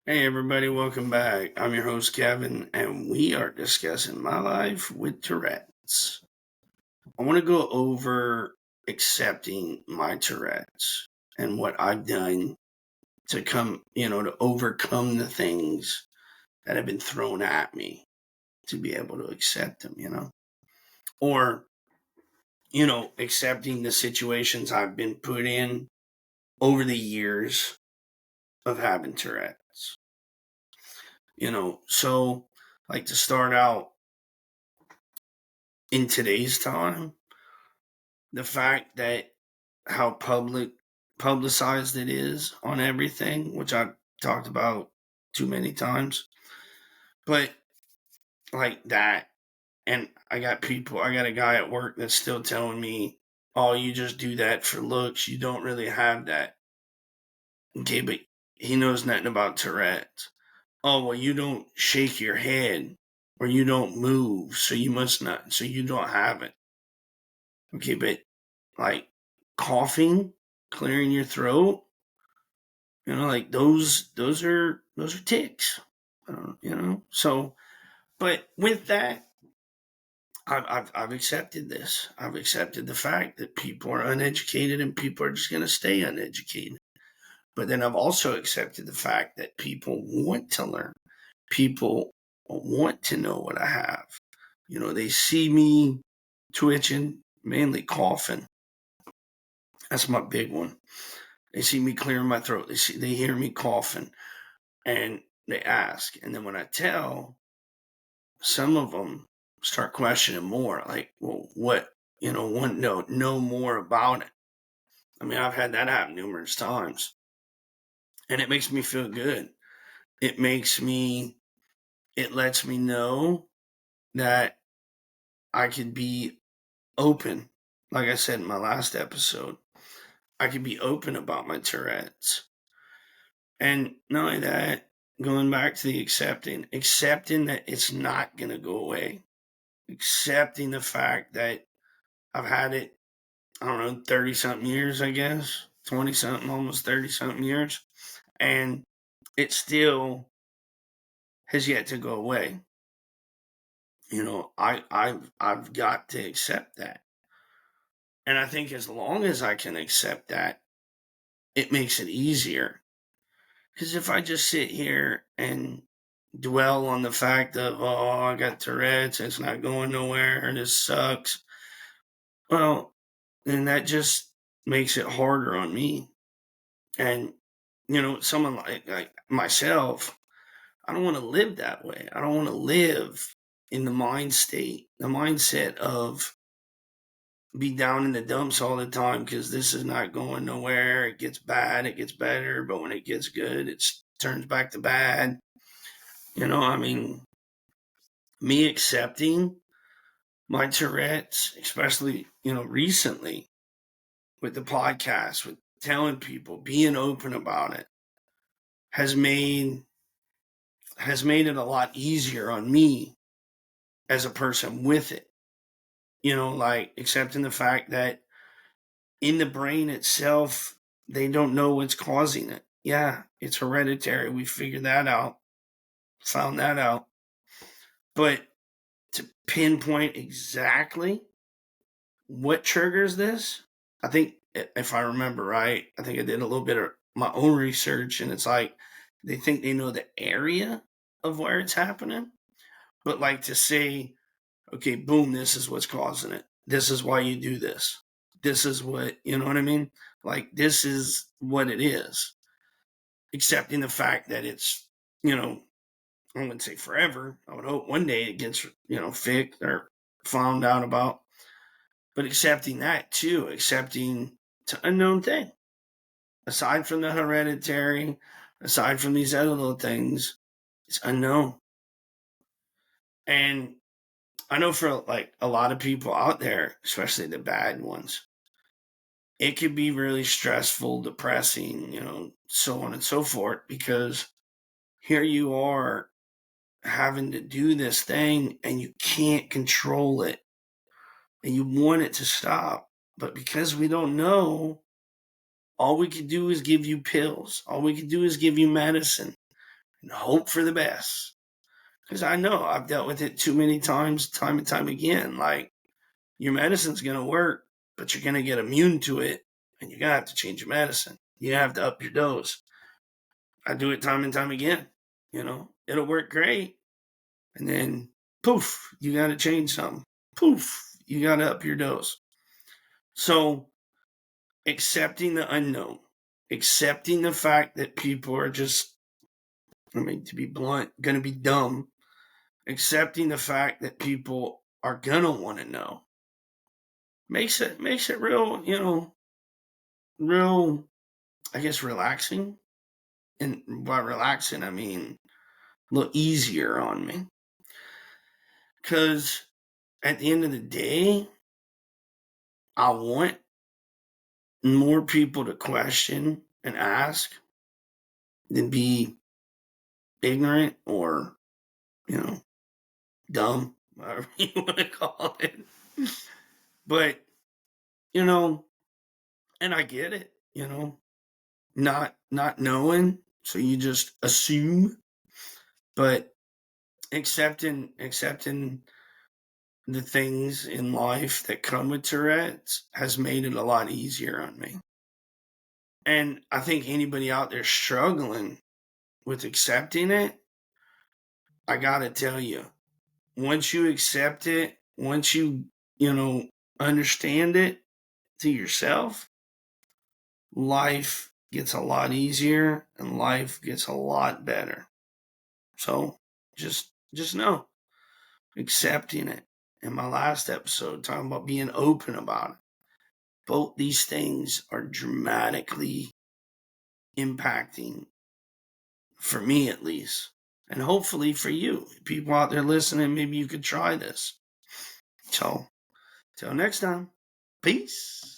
Hey everybody, welcome back. I'm your host Kevin, and we are discussing my life with Tourette's. I want to go over accepting my Tourette's and what I've done to overcome the things that have been thrown at me to be able to accept them, or, accepting the situations I've been put in over the years of having Tourette's. So like to start out in today's time, the fact that how publicized it is on everything, which I've talked about too many times, but like that, and I got a guy at work that's still telling me, "Oh, you just do that for looks. You don't really have that." Okay, but he knows nothing about Tourette. Oh, well, you don't shake your head or you don't move, so you must not, so you don't have it. Okay, but like coughing, clearing your throat, like those are ticks. So, but with that, I've accepted this. I've accepted the fact that people are uneducated and people are just going to stay uneducated. But then I've also accepted the fact that people want to learn. People want to know what I have. They see me twitching, mainly coughing. That's my big one. They see me clearing my throat. They hear me coughing, and they ask. And then when I tell, some of them start questioning more. Like, well, what? Want to know more about it. I mean, I've had that happen numerous times, and it makes me feel good. It makes me. It lets me know that I could be open. Like I said in my last episode, I could be open about my Tourette's. And not only that, going back to the accepting that it's not going to go away, accepting the fact that I've had it, I don't know, 30 something years, I guess, 20 something, almost 30 something years. And it still has yet to go away. I've got to accept that. And I think as long as I can accept that, it makes it easier. Because if I just sit here and dwell on the fact of, oh, I got Tourette's, it's not going nowhere, and this sucks, well, then that just makes it harder on me. And, someone like myself, I don't want to live that way. I don't want to live in the mindset of be down in the dumps all the time because this is not going nowhere. It gets bad, it gets better, but when it gets good, it turns back to bad. I mean, me accepting my Tourette's, especially, recently with the podcast, with telling people, being open about it, has made it a lot easier on me as a person with it. Like accepting the fact that in the brain itself, they don't know what's causing it. Yeah, it's hereditary. We figured that out, found that out. But to pinpoint exactly what triggers this, I think, if I remember right, I think I did a little bit of my own research, and it's like they think they know the area of where it's happening, but like to say, okay, boom, this is what's causing it. This is why you do this. This is what, you know what I mean? Like, this is what it is. Accepting the fact that it's, I wouldn't say forever. I would hope one day it gets, fixed or found out about. But accepting that too, accepting it's an unknown thing. Aside from the hereditary, aside from these other little things, it's unknown. And I know for like a lot of people out there, especially the bad ones, it could be really stressful, depressing, so on and so forth, because here you are having to do this thing and you can't control it and you want it to stop. But because we don't know, all we can do is give you pills. All we can do is give you medicine. and hope for the best. Because I know I've dealt with it too many times, time and time again. Like, your medicine's going to work, but you're going to get immune to it, and you're going to have to change your medicine. You have to up your dose. I do it time and time again. It'll work great. And then, poof, you got to change something. Poof, you got to up your dose. So, accepting the unknown, accepting the fact that people are just, to be blunt, going to be dumb, accepting the fact that people are going to want to know makes it real, real, I guess, relaxing. And by relaxing, I mean a little easier on me. Because at the end of the day, I want more people to question and ask than be ignorant or, dumb, whatever you want to call it. But, and I get it, not knowing, so you just assume. But accepting the things in life that come with Tourette's has made it a lot easier on me. And I think anybody out there struggling with accepting it, I gotta tell you, once you accept it, once you, understand it to yourself, life gets a lot easier and life gets a lot better. So just know, accepting it. In my last episode, talking about being open about it. Both these things are dramatically impacting, for me at least, and hopefully for you. People out there listening, maybe you could try this. So, till next time, peace.